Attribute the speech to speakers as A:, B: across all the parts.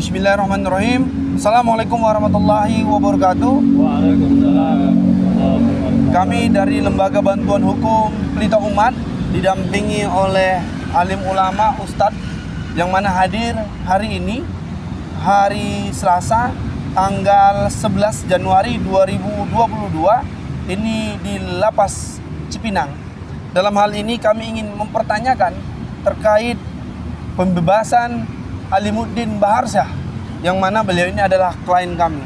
A: Bismillahirrahmanirrahim. Assalamualaikum warahmatullahi wabarakatuh.
B: Waalaikumsalam.
A: Kami dari Lembaga Bantuan Hukum Pelita Umat didampingi oleh alim ulama Ustadz yang mana hadir hari ini, hari Selasa, tanggal 11 Januari 2022 ini di Lapas Cipinang. Dalam hal ini kami ingin mempertanyakan terkait pembebasan Alimuddin Baharsyah, yang mana beliau ini adalah klien kami.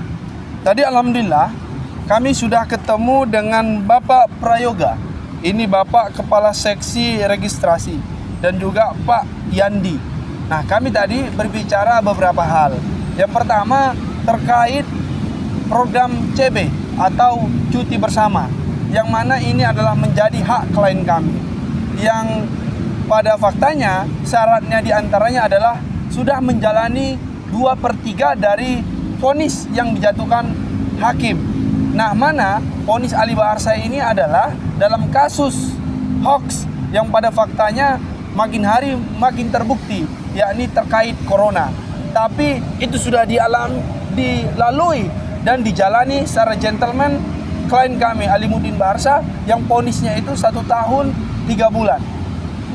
A: Tadi alhamdulillah kami sudah ketemu dengan Bapak Prayoga. Ini Bapak Kepala Seksi Registrasi dan juga Pak Yandi. Nah, kami tadi berbicara beberapa hal. Yang pertama terkait program CB atau cuti bersama, yang mana ini adalah menjadi hak klien kami, yang pada faktanya syaratnya diantaranya adalah sudah menjalani 2/3 dari vonis yang dijatuhkan hakim. Nah, mana vonis Ali Baharsyah ini adalah dalam kasus hoax yang pada faktanya makin hari makin terbukti, yakni terkait corona. Tapi itu sudah dilalui dan dijalani secara gentleman klien kami Alimuddin Baharsyah yang vonisnya itu 1 tahun 3 bulan.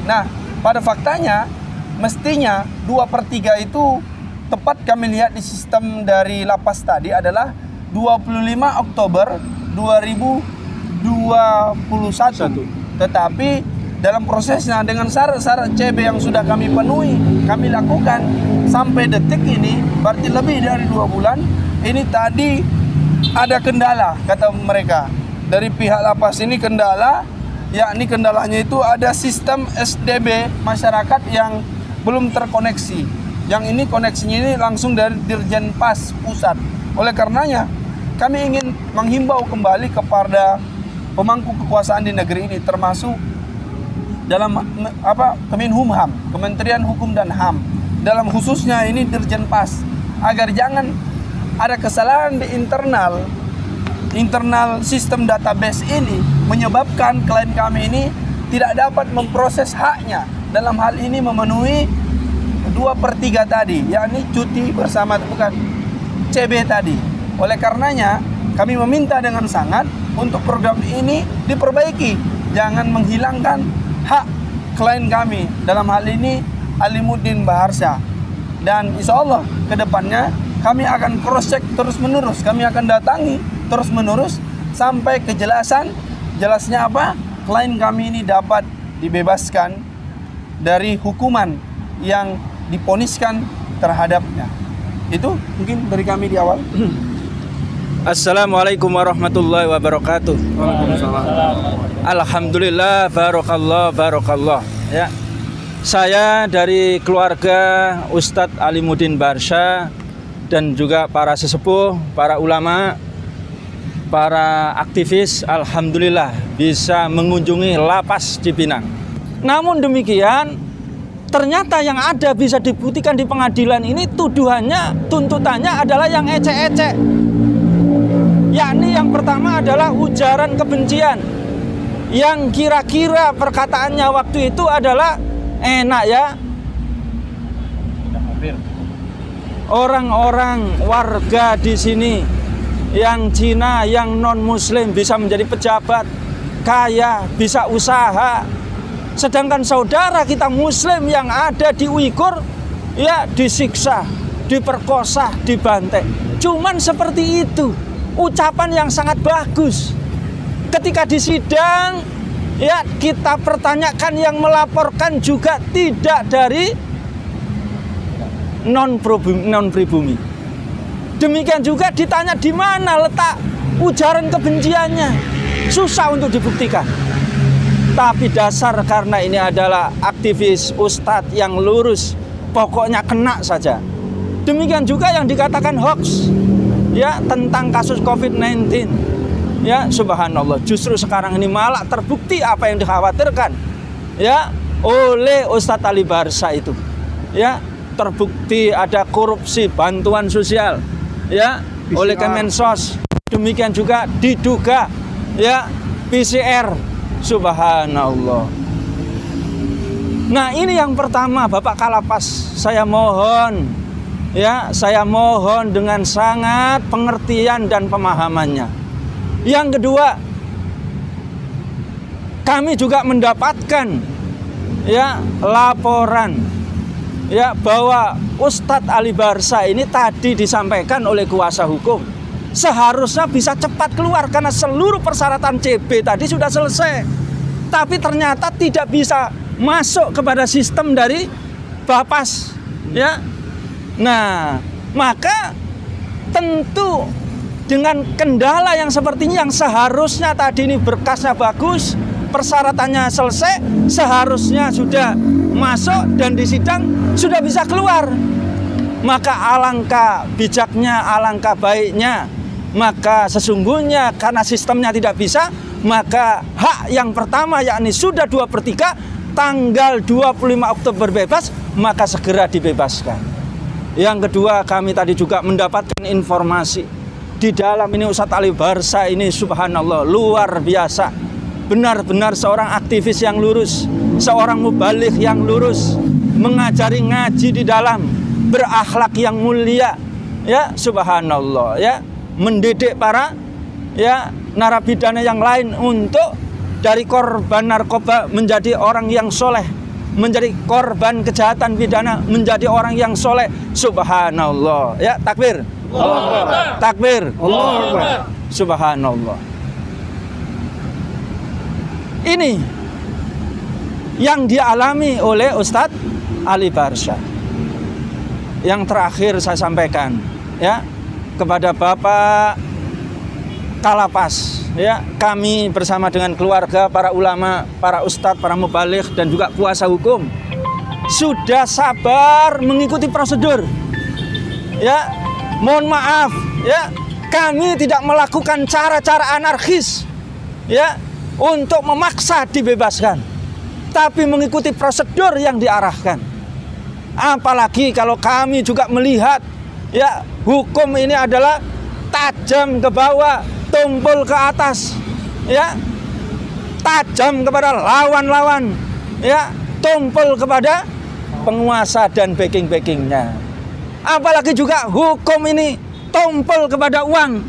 A: Nah, pada faktanya mestinya 2/3 itu tepat kami lihat di sistem dari lapas tadi adalah 25 Oktober 2021. Tetapi dalam prosesnya dengan syarat-syarat CB yang sudah kami penuhi, kami lakukan sampai detik ini, berarti lebih dari 2 bulan. Ini tadi ada kendala, kata mereka. Dari pihak lapas ini kendala, yakni kendalanya itu ada sistem SDB masyarakat yang belum terkoneksi. Yang ini koneksinya ini langsung dari Dirjen Pas Pusat. Oleh karenanya, kami ingin menghimbau kembali kepada pemangku kekuasaan di negeri ini, termasuk dalam Kemenhumham, Kementerian Hukum dan HAM, dalam khususnya ini Dirjen Pas, agar jangan ada kesalahan di internal sistem database ini menyebabkan klien kami ini tidak dapat memproses haknya dalam hal ini memenuhi 2/3 tadi, yakni cuti bersama, bukan CB tadi. Oleh karenanya kami meminta dengan sangat untuk program ini diperbaiki, jangan menghilangkan hak klien kami, dalam hal ini Alimuddin Baharsyah. Dan insya Allah ke depannya kami akan cross check terus menerus, kami akan datangi terus menerus sampai jelasnya apa klien kami ini dapat dibebaskan dari hukuman yang diponiskan terhadapnya. Itu mungkin dari kami di awal.
C: Assalamualaikum warahmatullahi wabarakatuh.
A: Waalaikumsalam.
C: Alhamdulillah, barakallah. Ya. Saya dari keluarga Ustadz Alimuddin Baharsyah dan juga para sesepuh, para ulama, para aktivis, alhamdulillah bisa mengunjungi lapas Cipinang. Namun demikian, ternyata yang ada bisa dibuktikan di pengadilan ini tuduhannya, tuntutannya adalah yang ecek-ecek. Yakni yang pertama adalah ujaran kebencian, yang kira-kira perkataannya waktu itu adalah enak ya, orang-orang warga di sini yang Cina, yang non-muslim bisa menjadi pejabat, kaya, bisa usaha. Sedangkan saudara kita muslim yang ada di Uighur ya disiksa, diperkosa, dibantai. Cuman seperti itu. Ucapan yang sangat bagus. Ketika di sidang ya kita pertanyakan, yang melaporkan juga tidak dari non pribumi. Demikian juga ditanya di mana letak ujaran kebenciannya, susah untuk dibuktikan. Tapi dasar karena ini adalah aktivis ustadz yang lurus, pokoknya kena saja. Demikian juga yang dikatakan hoax ya tentang kasus COVID-19. Ya subhanallah, justru sekarang ini malah terbukti apa yang dikhawatirkan ya oleh Ustadz Ali Baharsyah itu. Ya, terbukti ada korupsi bantuan sosial ya oleh Kemensos. Demikian juga diduga ya PCR. Subhanallah. Nah, ini yang pertama, Bapak Kalapas, saya mohon ya, saya mohon dengan sangat pengertian dan pemahamannya. Yang kedua, kami juga mendapatkan ya laporan ya bahwa Ustadz Ali Barsa ini tadi disampaikan oleh kuasa hukum seharusnya bisa cepat keluar karena seluruh persyaratan CB tadi sudah selesai, tapi ternyata tidak bisa masuk kepada sistem dari Bapas ya. Nah, maka tentu dengan kendala yang seperti ini, yang seharusnya tadi ini berkasnya bagus, persyaratannya selesai, seharusnya sudah masuk dan di sidang sudah bisa keluar. Maka alangkah bijaknya, alangkah baiknya, maka sesungguhnya karena sistemnya tidak bisa, maka hak yang pertama yakni sudah 2/3 tanggal 25 Oktober bebas, maka segera dibebaskan. Yang kedua, kami tadi juga mendapatkan informasi di dalam ini Ustadz Ali Barsa ini subhanallah luar biasa. Benar-benar seorang aktivis yang lurus, seorang mubaligh yang lurus, mengajari ngaji di dalam, berakhlak yang mulia, ya subhanallah, ya mendidik para ya narapidana yang lain untuk dari korban narkoba menjadi orang yang soleh, menjadi korban kejahatan pidana menjadi orang yang soleh, subhanallah, ya takbir, takbir, subhanallah. Ini yang dialami oleh Ustadz Ali Barsa. Yang terakhir saya sampaikan ya kepada Bapak Kalapas, ya kami bersama dengan keluarga, para ulama, para ustadz, para mubaligh dan juga kuasa hukum sudah sabar mengikuti prosedur. Ya, mohon maaf, ya kami tidak melakukan cara-cara anarkis, ya untuk memaksa dibebaskan, tapi mengikuti prosedur yang diarahkan. Apalagi kalau kami juga melihat ya hukum ini adalah tajam ke bawah, tumpul ke atas, ya tajam kepada lawan-lawan, ya tumpul kepada penguasa dan backing-backingnya. Apalagi juga hukum ini tumpul kepada uang,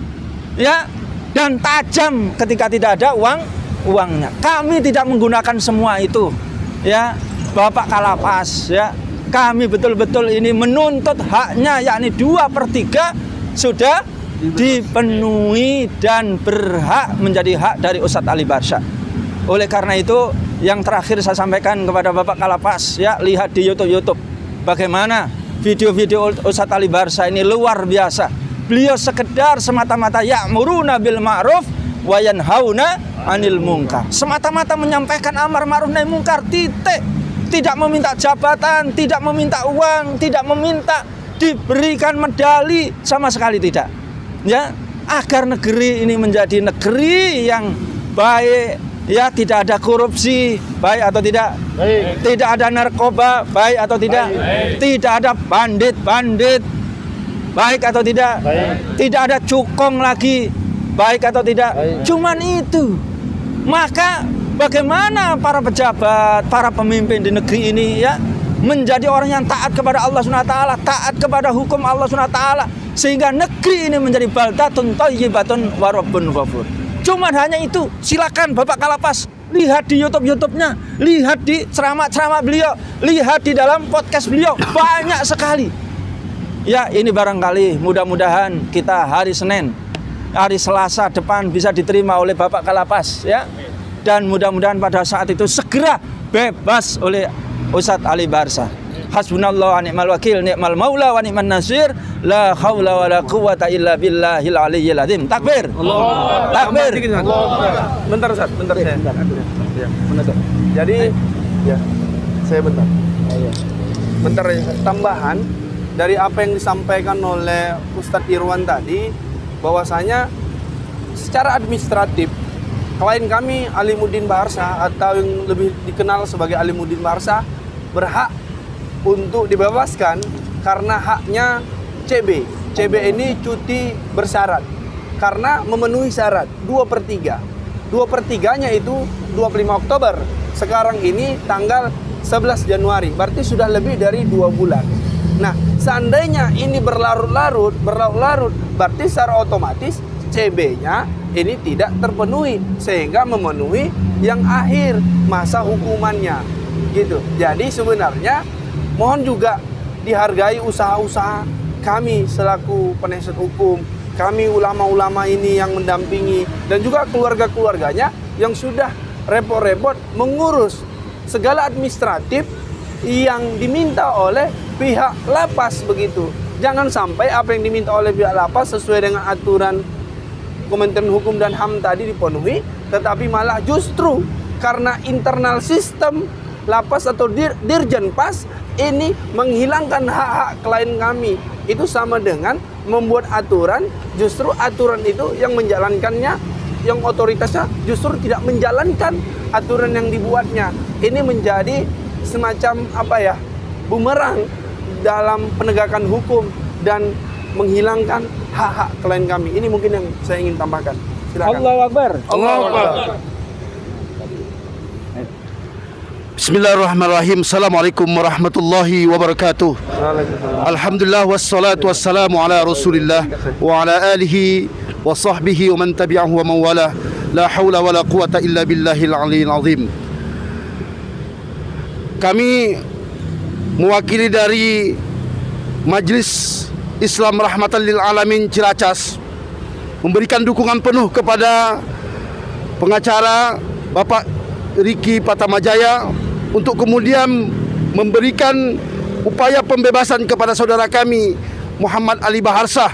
C: ya dan tajam ketika tidak ada uangnya. Kami tidak menggunakan semua itu, ya Bapak Kalapas, ya kami betul-betul ini menuntut haknya, yakni 2/3 sudah dipenuhi dan berhak menjadi hak dari Ustadz Ali Barsa. Oleh karena itu, yang terakhir saya sampaikan kepada Bapak Kalapas, ya lihat di YouTube bagaimana video-video Ustadz Ali Barsa ini luar biasa. Beliau sekedar semata-mata ya'muruna bil ma'ruf wa yanhauna 'anil munkar. Semata-mata menyampaikan amar ma'ruf nahi munkar, titik. Tidak meminta jabatan, tidak meminta uang, tidak meminta diberikan medali, sama sekali tidak. Ya, agar negeri ini menjadi negeri yang baik, ya tidak ada korupsi, baik atau tidak? Baik. Tidak ada narkoba, baik atau tidak? Baik. Tidak ada bandit-bandit, baik atau tidak? Baik. Tidak ada cukong lagi, baik atau tidak? Baik. Cuman itu. Maka bagaimana para pejabat, para pemimpin di negeri ini ya menjadi orang yang taat kepada Allah SWT, taat kepada hukum Allah SWT, sehingga negeri ini menjadi baldatun thayyibatun wa rabbun ghafur. Cuma hanya itu. Silakan Bapak Kalapas lihat di YouTube-nya, lihat di ceramah-ceramah beliau, lihat di dalam podcast beliau, banyak sekali. Ya, ini barangkali mudah-mudahan kita hari Senin, hari Selasa depan bisa diterima oleh Bapak Kalapas, ya. Dan mudah-mudahan pada saat itu segera bebas oleh Ustadz Ali Barsa. Hasbunallah wa ni'mal wakil, ni'mal maula wa ni'man nasir, la haula wa la quwata illa billahil aliyyil azim. Takbir. Allah. Takbir.
A: Bentar Ustaz, bentar saya. Ya, bentar. Jadi ya, saya bentar. Bentar tambahan dari apa yang disampaikan oleh Ustadz Irwan tadi, bahwasanya secara administratif klien kami Alimuddin Barsa atau yang lebih dikenal sebagai Alimuddin Barsa berhak untuk dibebaskan karena haknya CB. CB ini cuti bersyarat karena memenuhi syarat 2/3. 2/3-nya itu 25 Oktober. Sekarang ini tanggal 11 Januari. Berarti sudah lebih dari 2 bulan. Nah, seandainya ini berlarut-larut, berarti secara otomatis CB-nya ini tidak terpenuhi sehingga memenuhi yang akhir masa hukumannya. Gitu. Jadi sebenarnya mohon juga dihargai usaha-usaha kami selaku penasihat hukum, kami ulama-ulama ini yang mendampingi dan juga keluarga-keluarganya yang sudah repot-repot mengurus segala administratif yang diminta oleh pihak lapas begitu. Jangan sampai apa yang diminta oleh pihak lapas sesuai dengan aturan Kementerian Hukum dan HAM tadi dipenuhi, tetapi malah justru karena internal sistem lapas atau dirjen pas ini menghilangkan hak-hak klien kami. Itu sama dengan membuat aturan, justru aturan itu yang menjalankannya, yang otoritasnya justru tidak menjalankan aturan yang dibuatnya. Ini menjadi semacam bumerang dalam penegakan hukum dan menghilangkan hak-hak klien kami. Ini mungkin yang saya ingin tambahkan. Silakan.
C: Allahu Akbar.
A: Allahu Akbar.
B: Bismillahirrahmanirrahim. Assalamualaikum warahmatullahi wabarakatuh. Alhamdulillah wassalatu wassalamu ala Rasulillah wa ala alihi wa sahbihi wa man tabi'ahu wa man wala. La haula wa la quwata illa billahil aliyyil azim. Kami mewakili dari Majelis Islam Rahmatan lil Alamin Ciracas memberikan dukungan penuh kepada pengacara Bapak Riki Patamajaya untuk kemudian memberikan upaya pembebasan kepada saudara kami Muhammad Ali Baharsah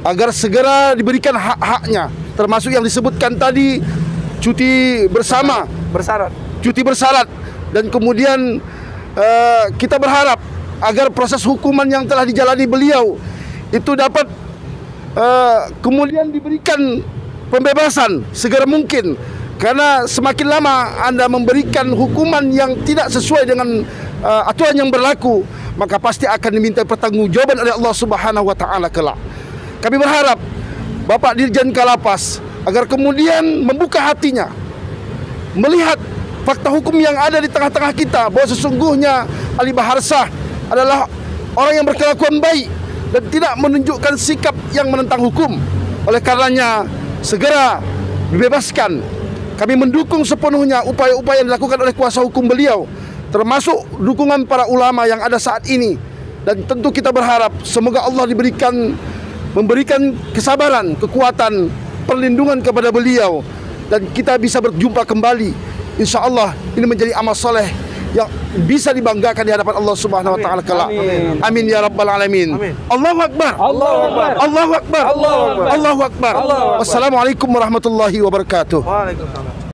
B: agar segera diberikan hak-haknya, termasuk yang disebutkan tadi cuti bersyarat, dan kemudian kita berharap agar proses hukuman yang telah dijalani beliau itu dapat kemudian diberikan pembebasan segera mungkin. Karena semakin lama Anda memberikan hukuman yang tidak sesuai dengan aturan yang berlaku, maka pasti akan diminta pertanggungjawaban oleh Allah Subhanahu wa taala kelak. Kami berharap Bapak Dirjen Kalapas agar kemudian membuka hatinya, melihat fakta hukum yang ada di tengah-tengah kita, bahwa sesungguhnya Ali Baharsah adalah orang yang berkelakuan baik dan tidak menunjukkan sikap yang menentang hukum. Oleh karenanya segera dibebaskan. Kami mendukung sepenuhnya upaya-upaya yang dilakukan oleh kuasa hukum beliau, termasuk dukungan para ulama yang ada saat ini. Dan tentu kita berharap semoga Allah memberikan kesabaran, kekuatan, perlindungan kepada beliau, dan kita bisa berjumpa kembali. Insya Allah ini menjadi amal soleh yang bisa dibanggakan di hadapan Allah Subhanahu wa taala kelak. Amin ya rabbal alamin. Allahu akbar. Allahu akbar. Allahu akbar. Allahu akbar. Allahu akbar. Wassalamualaikum warahmatullahi wabarakatuh.
A: Waalaikumsalam.